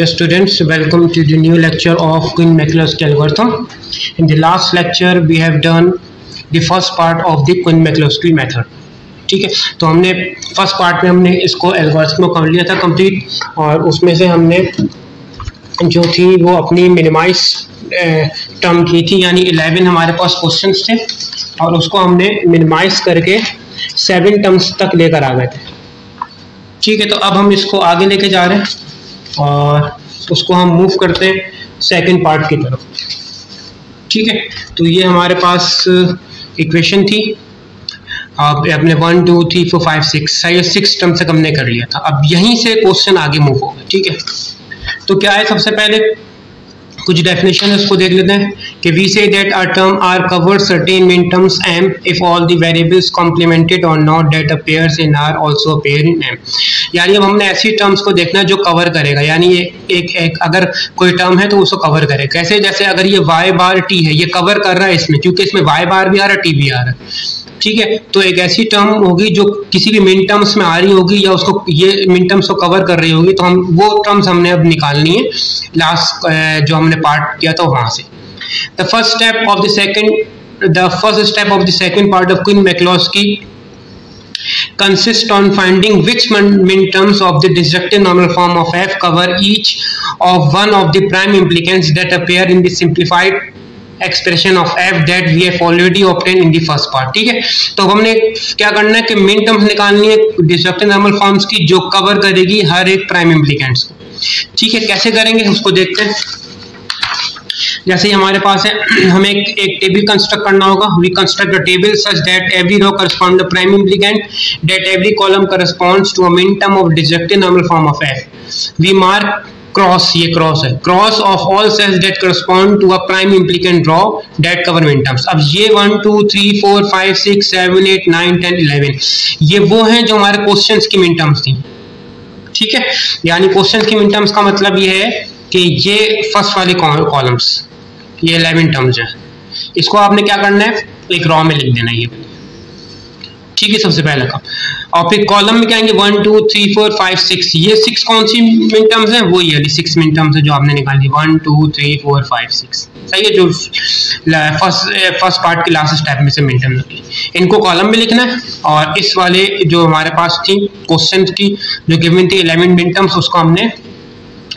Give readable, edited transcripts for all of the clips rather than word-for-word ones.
Dear students, welcome to the new lecture of Quinn-McCluskey algorithm. In the last lecture, we have done the first part of the Quinn-McCluskey method. ठीक है, तो हमने first part में हमने इसको algorithm को कर लिया था कंप्लीट, और उसमें से हमने जो थी वो अपनी मिनिमाइज टर्म की थी, यानी 11 हमारे पास क्वेश्चंस थे और उसको हमने मिनिमाइज करके 7 टर्म्स तक लेकर आ गए थे. ठीक है, तो अब हम इसको आगे लेके जा रहे हैं और उसको हम मूव करते हैं सेकंड पार्ट की तरफ. ठीक है, तो ये हमारे पास इक्वेशन थी. अब अपने 1 2 3 4 5 6 टर्म तक हमने कर लिया था. अब यहीं से क्वेश्चन आगे मूव होगा. ठीक है, तो क्या है, सबसे पहले कुछ डेफिनेशन है उसको देख लेते हैं कि we say that a term are covered certain min terms m if all the variables complemented or not that appears in r also appear in m. यानी अब हमने ऐसी टर्म्स को देखना है जो कवर करेगा, यानी ये एक अगर कोई टर्म है तो उसको कवर करे. कैसे? जैसे अगर ये y बार t है, ये कवर कर रहा है इसमें, क्योंकि इसमें y बार भी आ रहा है t भी आ रहा है. ठीक है, तो एक ऐसी टर्म होगी जो किसी भी मिन टर्म्स में आ रही होगी या उसको ये मिन टर्म्स को कवर कर रही होगी, तो हम वो टर्म्स हमने अब निकालनी है लास्ट जो हमने पार्ट किया था वहां से. The first step of the second part of Quinn-McCluskey consist on finding which min terms of the disjunctive normal form of f cover each of one of the prime implicants that appear in the simplified expression of f that we have already obtained in the first part. ठीक है, तो हमने क्या करना है कि मिन terms निकालनी है डिस्ट्रक्टिव नॉर्मल फॉर्म्स की जो कवर करेगी हर एक प्राइम इम्प्लीकेंट्स को. ठीक है, कैसे करेंगे उसको देखते हैं. जैसे हमारे पास है, हमें एक टेबल कंस्ट्रक्ट करना होगा. We construct a table such that every row correspond to prime implicant, that every column corresponds to a min term of destructive normal form of f. We mark cross, ये cross है, cross of all cells that correspond to a prime implicant row that cover min terms. अब ये 1 2 3 4 5 6 7 8 9 10 11 ये वो हैं जो हमारे questions की मिन टर्म्स थी. ठीक है, यानी क्वेश्चन की मिन टर्म्स का मतलब ये है कि ये फर्स्ट वाली कॉलम्स, ये 11 टर्म्स है, इसको आपने क्या करना है, एक रॉ में लिख देना है ये. ठीक है, सबसे पहले का. और फिर कॉलम में क्या आएंगे 1 2 3 4 5 6. ये 6 कौन सी मिन टर्म्स हैं, वो ये 6 मिन टर्म्स है जो आपने निकाली. 1 2 3 4 5 6. सही है, जो फर्स्ट पार्ट के लास्ट स्टेप में से मिन टर्म्स होती है, इनको कॉलम में लिखना है. और इस वाले जो हमारे पास थी क्वेश्चन की जो गिवन थी 11 मिन टर्म्स, उसको हमने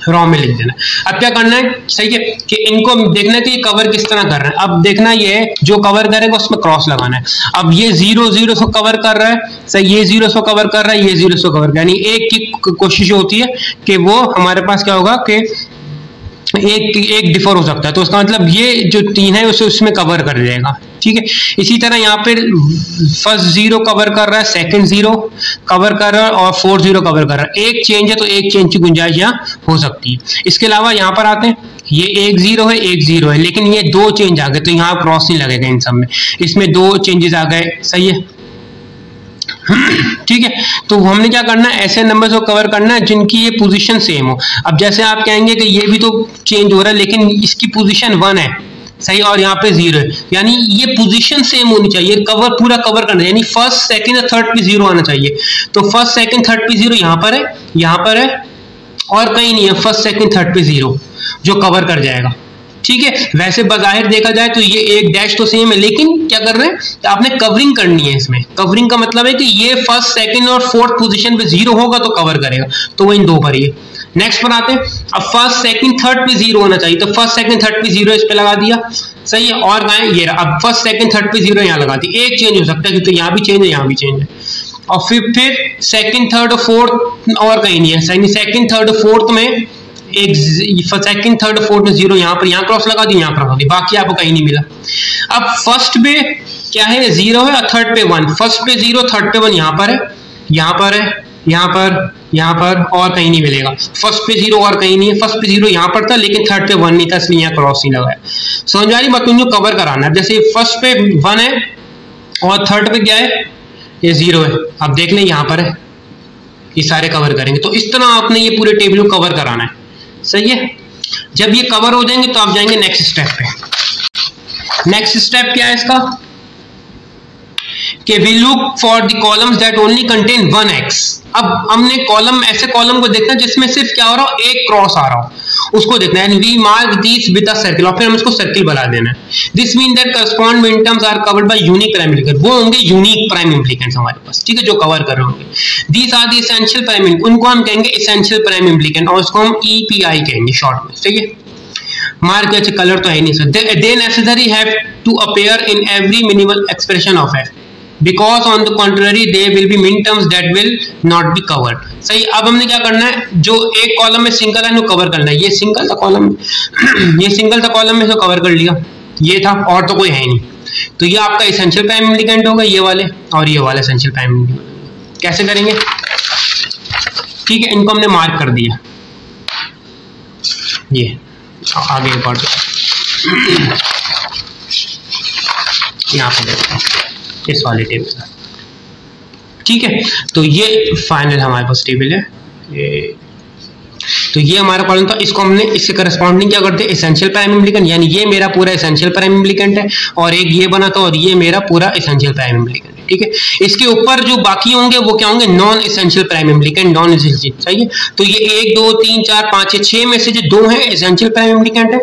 रॉ में लिख देना. अब क्या करना है, सही है, कि इनको देखना है कि ये कवर किस तरह कर रहे हैं. अब देखना ये है जो कवर करेगा उसमें क्रॉस लगाना है. अब ये 0 0 को कवर कर रहा है, सही, ये 0 को कवर कर रहा है, ये 0 को कवर कर रहा है, यानी एक की कोशिश होती है कि वो हमारे पास क्या होगा कि एक डिफर हो सकता है, तो उसका मतलब ये जो 3 है उसे उसमें कवर कर जाएगा. ठीक है, इसी तरह यहाँ पे फर्स्ट 0 कवर कर रहा है, सेकंड 0 कवर कर रहा है और फोर्थ 0 कवर कर रहा है. एक चेंज है तो एक चेंज की गुंजाइश यहाँ हो सकती है. इसके अलावा यहाँ पर आते हैं, ये एक 0 है, एक 0 है, लेकिन ये 2 चेंज आ गए, तो यहाँ क्रॉस नहीं लगेगा इन सब में, इसमें 2 चेंजेस आ गए. सही है, ठीक है, तो हमने क्या करना है, ऐसे नंबर्स को कवर करना है जिनकी ये पोजीशन सेम हो. अब जैसे आप कहेंगे कि ये भी तो चेंज हो रहा है लेकिन इसकी पोजीशन 1 है, सही, और यहाँ पे 0 है, यानी ये पोजीशन सेम होनी चाहिए, कवर पूरा कवर करना है, यानी फर्स्ट सेकंड और थर्ड पे 0 आना चाहिए. तो फर्स्ट सेकंड थर्ड पे 0 यहाँ पर है, यहाँ पर है, और कहीं नहीं है. फर्स्ट सेकंड थर्ड पे 0 जो कवर कर जाएगा. ठीक है, वैसे बज़ाहिर देखा जाए तो ये एक डैश तो सेम है, लेकिन क्या कर रहे हैं, तो आपने कवरिंग करनी है. इसमें कवरिंग का मतलब है कि ये फर्स्ट सेकंड और फोर्थ पोजीशन पे 0 होगा तो कवर करेगा, तो वो इन दो पर ही है. नेक्स्ट पर आते हैं. अब फर्स्ट सेकंड थर्ड पे 0 होना चाहिए, तो फर्स्ट सेकंड थर्ड पे 0 इस पे लगा दिया. सही है, और कहाँ है, ये अब फर्स्ट सेकंड थर्ड पे 0 यहाँ लगा दी. एक चेंज हो सकता है, तो यहाँ भी चेंज है, यहाँ भी चेंज है. और फिर सेकंड थर्ड और फोर्थ और कहीं नहीं है. सही, सेकंड थर्ड और फोर्थ में एक सेकंड थर्ड फोर्थ में 0 यहाँ पर, यहाँ क्रॉस लगा दी, यहाँ क्रॉस लगा दी, बाकी आपको कहीं नहीं मिला. अब फर्स्ट पे क्या है, 0 है, और थर्ड पे 1. फर्स्ट पे 0, थर्ड पे 1, यहाँ पर है, यहाँ पर है, यहाँ पर, यहाँ पर, और कहीं नहीं मिलेगा. फर्स्ट पे 0 और कहीं नहीं है. फर्स्ट पे 0 यहाँ पर था लेकिन थर्ड पे 1 नहीं था, इसलिए यहाँ क्रॉस नहीं लगाया. समझ आ रही बात, तुमको कवर कराना है. जैसे फर्स्ट पे 1 है और थर्ड पे क्या है, ये 0 है. अब देख लें यहाँ पर है, ये सारे कवर करेंगे. तो इस तरह आपने ये पूरे टेबल को कवर कराना है. सही है, जब ये कवर हो जाएंगे तो आप जाएंगे नेक्स्ट स्टेप पे. नेक्स्ट स्टेप क्या है इसका, कि we look for the columns that only contain 1x. अब हमने कॉलम, ऐसे कॉलम को देखना जिसमें सिर्फ क्या हो रहा हो, एक क्रॉस आ रहा हो, उसको देखना है। We mark this with a circle, और फिर हम इसको सर्किल बना देना है। This mean that correspond min terms are covered by unique prime implicant, वो होंगे यूनिक प्राइम इम्प्लीकेंट्स हमारे पास, ठीक है, जो कवर कर रहे होंगे। These are the essential prime, उनको हम कहेंगे एसेंशियल प्राइम इम्प्लीकेंट, और उसको हम ईपीआई कहेंगे शॉर्ट में, ठीक है। मार्क अच्छे कलर तो है नहीं sir. They necessary have to appear in every minimal expression of F, because on the contrary they will be min terms that will not be covered। सही। अब हमने क्या करना है, जो एक कॉलम में सिंगल है वो कवर करना है। ये सिंगल था कॉलम ये सिंगल था कॉलम में, इसको कवर कर लिया, ये था और तो कोई है नहीं, तो ये आपका एसेंशियल प्राइम इम्प्लीकेंट होगा, ये वाले और ये वाले एसेंशियल प्राइम इम्प्लीकेंट। कैसे करेंगे, ठीक है, इनको हमने मार्क कर दिया, ये आगे पढ़ यहाँ पे देखते हैं इस वाले टेबल का, ठीक है। तो ये फाइनल हमारे पास टेबल है, तो ये हमारा कॉलम था, इसको हमने इसके करस्पॉन्डिंग क्या करते हैं, एसेंशियल प्राइम इम्प्लीकेंट, यानी ये मेरा पूरा एसेंशियल प्राइम इम्प्लीकेंट है, और एक ये बना था, और ये मेरा पूरा एसेंशियल प्राइम इम्प्लीकेंट है, ठीक है। इसके ऊपर जो बाकी होंगे वो क्या होंगे, non essential prime implicant, non essential, सही है। तो ये 1 2 3 4 5 6 में से जो 2 है एसेंशियल प्राइम इम्प्लीकेंट है,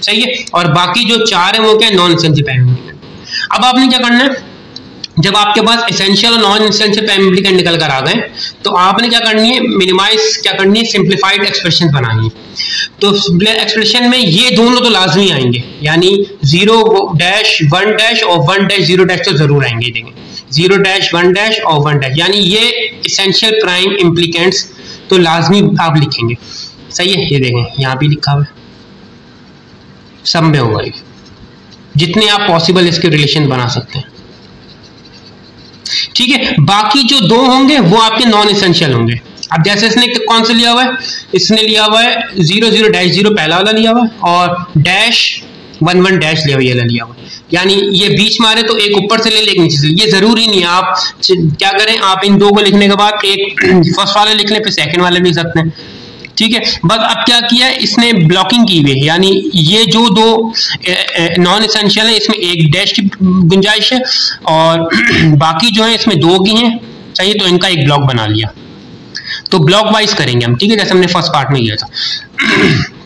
सही है, और बाकी जो 4 है वो क्या है, नॉन एसेंशियल प्राइम इम्प्लीकेंट। अब आपने क्या करना है, जब आपके पास एसेंशियल और नॉन एसेंशियल प्राइम इम्प्लीकेंट निकल कर आ गए, तो आपने क्या करनी है, मिनिमाइज क्या करनी है, सिंप्लीफाइड एक्सप्रेशन बनानी है। तो एक्सप्रेशन में ये दोनों तो लाजमी आएंगे, यानी 0 डैश 1 डैश और 1 डैश 0 डैश तो जरूर आएंगे, देखें 0 डैश 1 डैश और 1 डैश, यानी ये एसेंशियल प्राइम इम्प्लीकेंट्स तो लाजमी आप लिखेंगे, सही है। ये देखें यहाँ भी लिखा हुआ है, सब में होगा ये, जितने आप पॉसिबल इसके रिलेशन बना सकते हैं, ठीक है। बाकी जो 2 होंगे वो आपके नॉन एसेंशियल होंगे। अब जैसे इसने कौन सा लिया हुआ है, इसने लिया हुआ है 0 0 डैश 0 पहला वाला लिया हुआ है, और डैश 1 1 डैश लिया हुआ, ये लिया हुआ है, यानी ये बीच मारे तो एक ऊपर से ले ले, एक नीचे से। ये जरूरी नहीं है, आप क्या करें, आप इन 2 को लिखने के बाद एक फर्स्ट वाले लिख लें, फिर सेकंड वाले लिख सकते हैं, ठीक है। बस अब क्या किया है, इसने ब्लॉकिंग की हुई है, यानी ये जो 2 नॉन एसेंशियल है इसमें 1 डैश की गुंजाइश है, और बाकी जो है इसमें 2 की हैं, चाहिए, तो इनका एक ब्लॉक बना लिया। तो ब्लॉक वाइज करेंगे हम, ठीक है, जैसे हमने फर्स्ट पार्ट में किया था।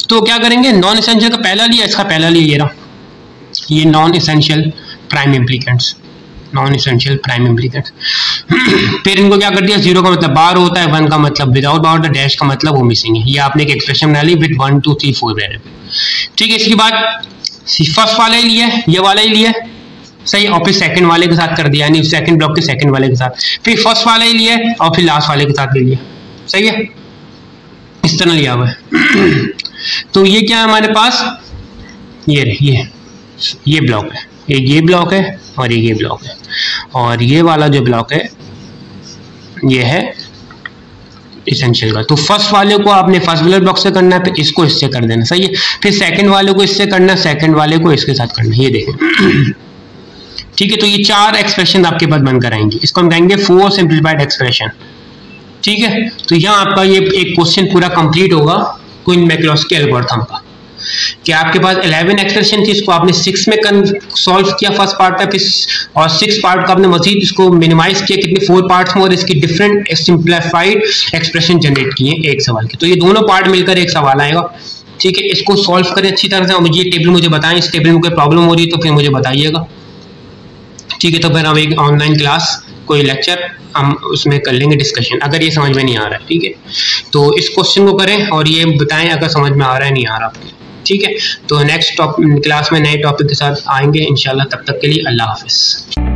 तो क्या करेंगे, नॉन एसेंशियल का पहला लिया, इसका पहला लिया, ये रहा, ये non essential prime implicants, non essential prime implicants. फिर इनको क्या कर दिया, 0 का मतलब बाहर होता है, 1 का मतलब विदाउट बाउंड, डैश का मतलब वो मिसिंग है। ये आपने एक एक्सप्रेशन बना ली विद 1 2 3 4 वेरिएबल, ठीक है। इसके बाद फर्स्ट वाला ही लिया है, ये वाला ही लिया है, सही, और फिर सेकंड वाले के साथ कर दिया, यानी सेकंड ब्लॉक के सेकंड वाले के साथ, फिर फर्स्ट वाला ही लिया है, और फिर लास्ट वाले के साथ ले लिया, सही है, इस तरह लिया हुआ है। तो ये क्या है हमारे पास, ये ब्लॉक है, ये ब्लॉक है, और ये ब्लॉक है, और ये वाला जो ब्लॉक है ये है एसेंशियल का। तो फर्स्ट वाले को आपने फर्स्ट वाले ब्लॉक से करना है, फिर इसको इससे कर देना, सही है, फिर सेकंड वाले को इससे करना है, सेकंड वाले को इसके साथ करना है, ये देखें, ठीक है। तो ये 4 एक्सप्रेशन आपके पास बनकर आएंगे, इसको हम कहेंगे 4 सिंप्लीफाइड एक्सप्रेशन, ठीक है। तो यहाँ आपका ये एक क्वेश्चन पूरा कंप्लीट होगा क्वीन-मैकलॉस्की एल्गोरिथम का, कि आपके पास 11 एक्सप्रेशन थी, इसको आपने 6 में सॉल्व किया फर्स्ट पार्ट का, फिर और 6 पार्ट का आपने मजीद इसको मिनिमाइज किया कितने 4 पार्ट्स में, और इसकी डिफरेंट सिंप्लीफाइड एक्सप्रेशन जनरेट किए एक सवाल के। तो ये दोनों पार्ट मिलकर एक सवाल आएगा, ठीक है। इसको सॉल्व करें अच्छी तरह से, और मुझे ये टेबल मुझे बताएं, इस टेबल में कोई प्रॉब्लम हो रही है तो फिर मुझे बताइएगा, ठीक है। तो फिर हम एक ऑनलाइन क्लास, कोई लेक्चर हम उसमें कर लेंगे डिस्कशन, अगर ये समझ में नहीं आ रहा है, ठीक है। तो इस क्वेश्चन को करें और ये बताएं अगर समझ में आ रहा है नहीं आ रहा आपके, ठीक है। तो नेक्स्ट क्लास में नए टॉपिक के साथ आएंगे इंशाल्लाह, तब तक के लिए अल्लाह हाफिज़।